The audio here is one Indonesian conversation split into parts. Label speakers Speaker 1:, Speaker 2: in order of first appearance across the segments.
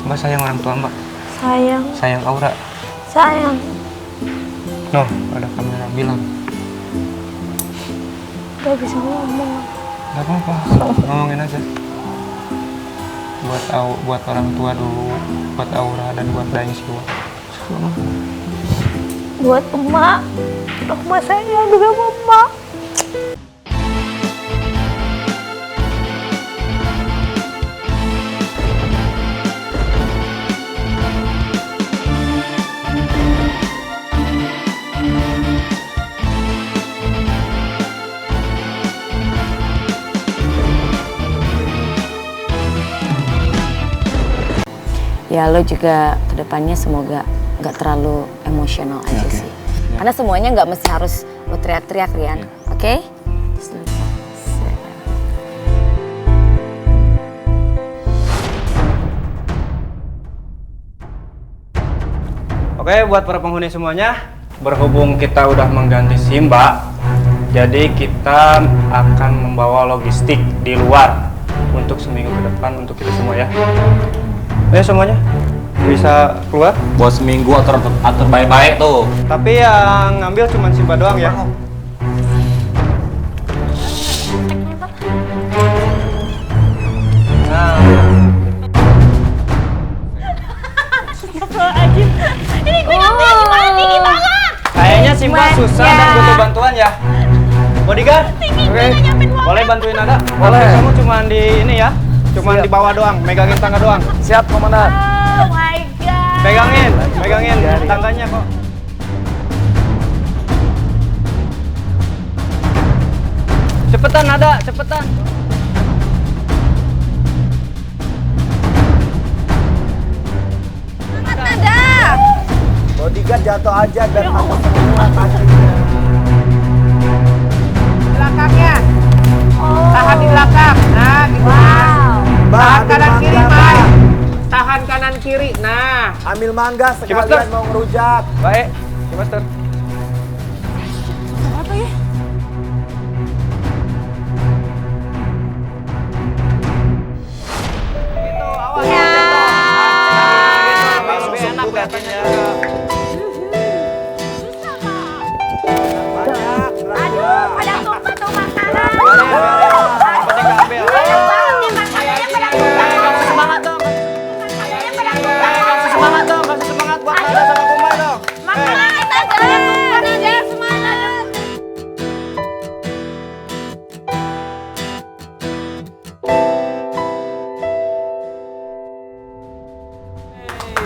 Speaker 1: Mbak sayang orang tua Mbak?
Speaker 2: Sayang.
Speaker 1: Sayang Aura?
Speaker 2: Sayang.
Speaker 1: Noh, ada kamera bilang.
Speaker 2: Gak bisa ngomong.
Speaker 1: Gak apa-apa, ngomongin aja. Buat orang tua dulu, buat Aura dan buat Daeng Siwa.
Speaker 2: Buat emak. Emak sayang juga sama emak.
Speaker 3: Ya lo juga kedepannya semoga nggak terlalu emosional aja sih. Karena semuanya nggak mesti harus lo teriak-teriak, Rian. Oke?
Speaker 1: Oke, buat para penghuni semuanya, berhubung kita udah mengganti Simba, jadi kita akan membawa logistik di luar untuk seminggu ke depan untuk kita semua ya. Ayo semuanya bisa keluar.
Speaker 4: Buat seminggu atur baik-baik tuh.
Speaker 1: Tapi yang ngambil cuma Simba doang ya. Nah.
Speaker 2: Ini gue ngambil gimana tinggi banget.
Speaker 1: Kayaknya Simba susah dan butuh bantuan ya. Bodyguard, boleh bantuin Nada? Boleh. Kamu cuma di ini ya, cuma di bawah doang, megangin tangga doang.
Speaker 4: Siap, Komandan.
Speaker 2: Oh my god.
Speaker 1: Megangin tangganya kok. Cepetan Nada, cepetan.
Speaker 4: Bodyguard jatuh aja dan aku semua kaki.
Speaker 5: Belakangnya. Tahan di belakang. Nah, gitu. Tahan kanan kiri, Mai. Tahan kanan kiri. Nah,
Speaker 4: Ambil mangga
Speaker 1: Cimaster.
Speaker 4: sekalian mau ngerujak.
Speaker 1: Baik, Master.
Speaker 2: Apa ya?
Speaker 1: Gitu, awas.
Speaker 2: Ya.
Speaker 1: Nah, gitu. Enak kelihatannya.
Speaker 2: Aduh, pada tumpah tuh makanan.
Speaker 1: Yang penting keambil.
Speaker 2: Banyak banget nih makanannya pada tumpah.
Speaker 1: Semangat dong.
Speaker 2: Makanannya pada tumpah.
Speaker 1: Kasih semangat dong, kasih semangat buat Nada sama Kumai dong.
Speaker 2: Makanan kita pada tumpah nih semangat.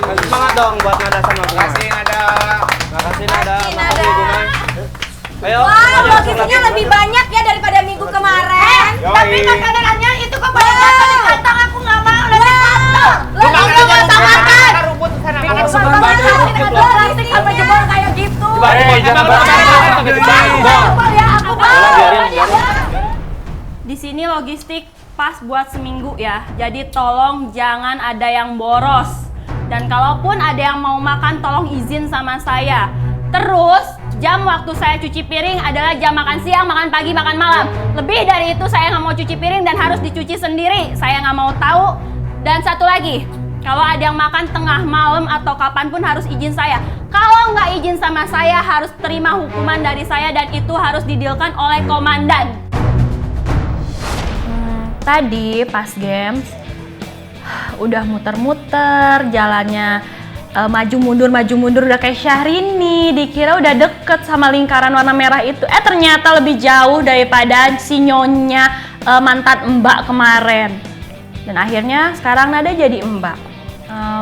Speaker 1: Kasih semangat dong buat Nada sama Kumai.
Speaker 4: Kasih Nada.
Speaker 1: Makasih Nada,
Speaker 2: Makasih,
Speaker 1: makasih
Speaker 2: Nada.
Speaker 1: Kumai. Ayo,
Speaker 6: Wah,
Speaker 1: semuanya
Speaker 6: logistiknya
Speaker 1: langsung
Speaker 6: lebih
Speaker 1: lagi.
Speaker 6: banyak ya daripada minggu kemarin.
Speaker 2: Tapi makanannya itu kok pada jatuh di kantong, aku nggak mau lebih kotor. Lo nggak mau makan.
Speaker 5: rumput di sana.
Speaker 2: Bikin
Speaker 5: Kalau
Speaker 2: semangat logistik sampai jebol kayak gitu.
Speaker 1: Jangan
Speaker 2: Jebol ya, aku mau.
Speaker 7: Di sini logistik pas buat seminggu ya. Jadi tolong jangan ada yang boros. Dan kalaupun ada yang mau makan tolong izin sama saya. Terus jam waktu saya cuci piring adalah jam makan siang, makan pagi, makan malam. Lebih dari itu saya nggak mau cuci piring dan harus dicuci sendiri. Saya nggak mau tahu. Dan satu lagi, kalau ada yang makan tengah malam atau kapanpun harus izin saya. Kalau nggak izin sama saya harus terima hukuman dari saya dan itu harus didilkan oleh komandan. Tadi pas games udah muter-muter jalannya maju mundur udah kayak Syahrini, dikira udah deket sama lingkaran warna merah itu, ternyata lebih jauh daripada si nyonya mantan mbak kemarin. Dan akhirnya sekarang Nada jadi mbak.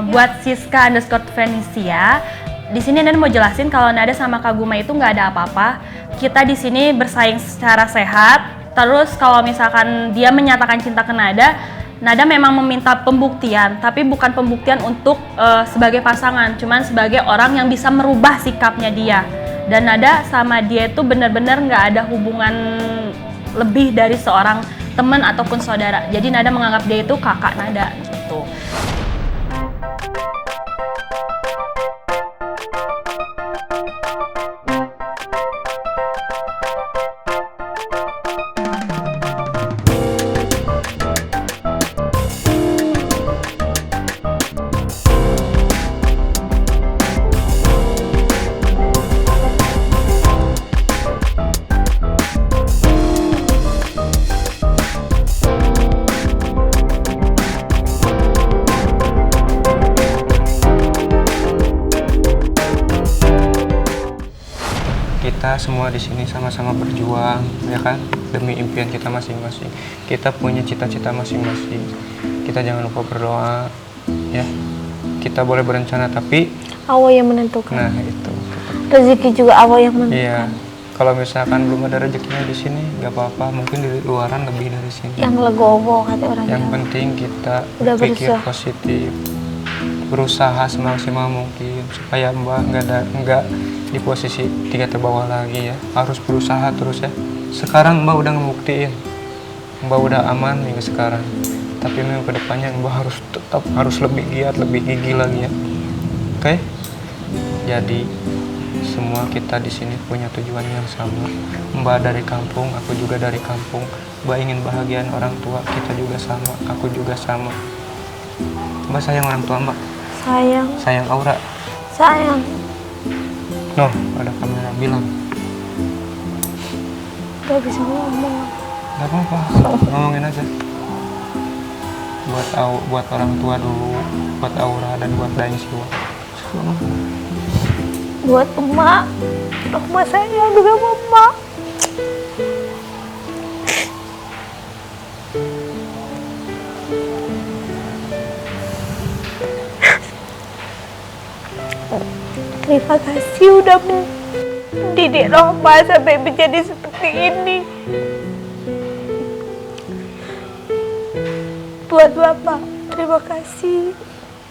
Speaker 7: Buat Siska _ Venisia, di sini Nada mau jelasin kalau Nada sama Kaguma itu nggak ada apa-apa. Kita di sini bersaing secara sehat. Terus kalau misalkan dia menyatakan cinta ke Nada, Nada memang meminta pembuktian, tapi bukan pembuktian untuk sebagai pasangan, cuman sebagai orang yang bisa merubah sikapnya dia. Dan Nada sama dia itu benar-benar nggak ada hubungan lebih dari seorang teman ataupun saudara. Jadi Nada menganggap dia itu kakak Nada gitu.
Speaker 1: kita semua di sini sama-sama berjuang, ya kan, demi impian kita masing-masing. Kita punya cita-cita masing-masing. Kita jangan lupa berdoa, ya. Kita boleh berencana, tapi
Speaker 7: Allah yang menentukan.
Speaker 1: nah itu.
Speaker 7: Rezeki juga Allah yang menentukan.
Speaker 1: Iya. Kalau misalkan belum ada rezekinya di sini, nggak apa-apa. Mungkin di luaran lebih dari sini.
Speaker 7: Yang legowo kata orang
Speaker 1: Yang
Speaker 7: Jawa.
Speaker 1: penting kita
Speaker 7: Udah
Speaker 1: pikir
Speaker 7: berusaha.
Speaker 1: positif, berusaha semaksimal mungkin supaya Mbak nggak di posisi 3 terbawah lagi ya. Harus berusaha terus ya. Sekarang Mbak udah ngebuktiin, Mbak udah aman minggu sekarang. Tapi minggu kedepannya Mbak harus lebih giat, lebih gigih lagi ya. Oke? Jadi semua kita di sini punya tujuan yang sama. Mbak dari kampung, aku juga dari kampung. Mbak ingin bahagian orang tua, kita juga sama, aku juga sama. Mbak sayang orang tua Mbak?
Speaker 7: Sayang,
Speaker 1: Sayang Aura?
Speaker 7: sayang.
Speaker 1: Noh, ada kamera bilang.
Speaker 7: Gak bisa ngomong.
Speaker 1: Gak apa-apa, ngomongin aja. Buat orang tua dulu, buat Aura dan buat Daeng Siwa.
Speaker 7: Buat emak, rumah saya juga mama. Terima kasih udah mendidik Rohma sampai menjadi seperti ini. Buat Bapak, terima kasih.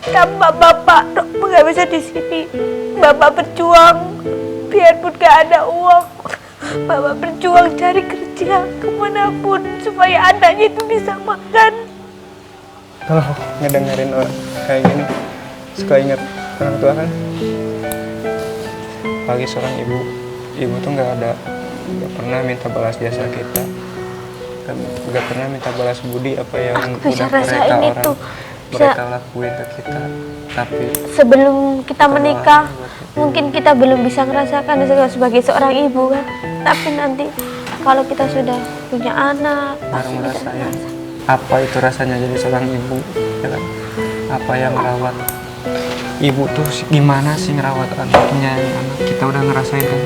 Speaker 7: Tanpa Bapak, Rohma gak bisa di sini. Bapak berjuang, biarpun gak ada uang. Bapak berjuang cari kerja kemanapun supaya anaknya itu bisa makan.
Speaker 1: Kalau ngedengerin orang kayak gini, suka ingat orang tua kan? Bagi seorang ibu tuh nggak pernah minta balas jasa kita, nggak pernah minta balas budi apa yang
Speaker 7: Aku bisa
Speaker 1: udah
Speaker 7: rasain itu.
Speaker 1: mereka lakuin ke kita. Tapi
Speaker 7: Sebelum kita menikah,
Speaker 1: doain buat kita.
Speaker 7: mungkin kita belum bisa merasakan sebagai seorang ibu kan. Tapi nanti kalau kita sudah punya anak,
Speaker 1: baru
Speaker 7: pasti kita
Speaker 1: ngerasain apa itu rasanya jadi seorang ibu, ya kan? Apa yang merawat ibu tuh gimana sih ngerawat anaknya, anak kita udah ngerasain kan.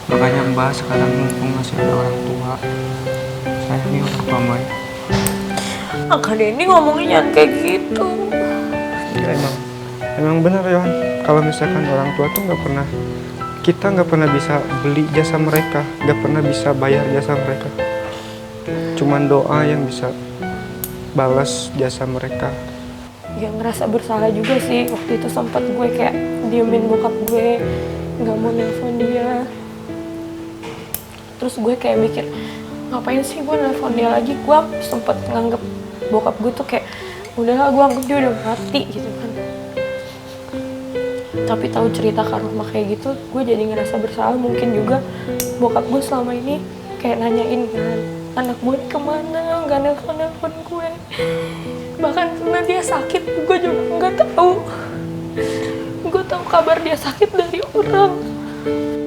Speaker 1: Makanya Mbak sekarang mumpung masih ada orang tua, sayangi orang tua Mbak.
Speaker 7: akan ini ngomongnya jangan kayak gitu.
Speaker 1: Ya, emang benar ya, kalau misalkan orang tua tuh kita nggak pernah bisa beli jasa mereka, nggak pernah bisa bayar jasa mereka. Cuman doa yang bisa balas jasa mereka.
Speaker 7: Ya ngerasa bersalah juga sih. Waktu itu sempat gue kayak diemin bokap gue, nggak mau nelpon dia. Terus gue kayak mikir, ngapain sih gue nelpon dia lagi. Gue sempet nganggep bokap gue tuh kayak, udahlah gue anggap dia udah mati gitu kan. Tapi tahu cerita Kak Rohma kayak gitu, gue jadi ngerasa bersalah. Mungkin juga bokap gue selama ini kayak nanyain kan, anak gue kemana, nggak nelpon gue. Bahkan karena dia sakit, gue juga nggak tahu. Gue tahu kabar dia sakit dari orang.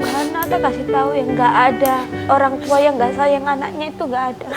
Speaker 7: Karena ada kasih tahu yang nggak ada, orang tua yang nggak sayang anaknya itu nggak ada.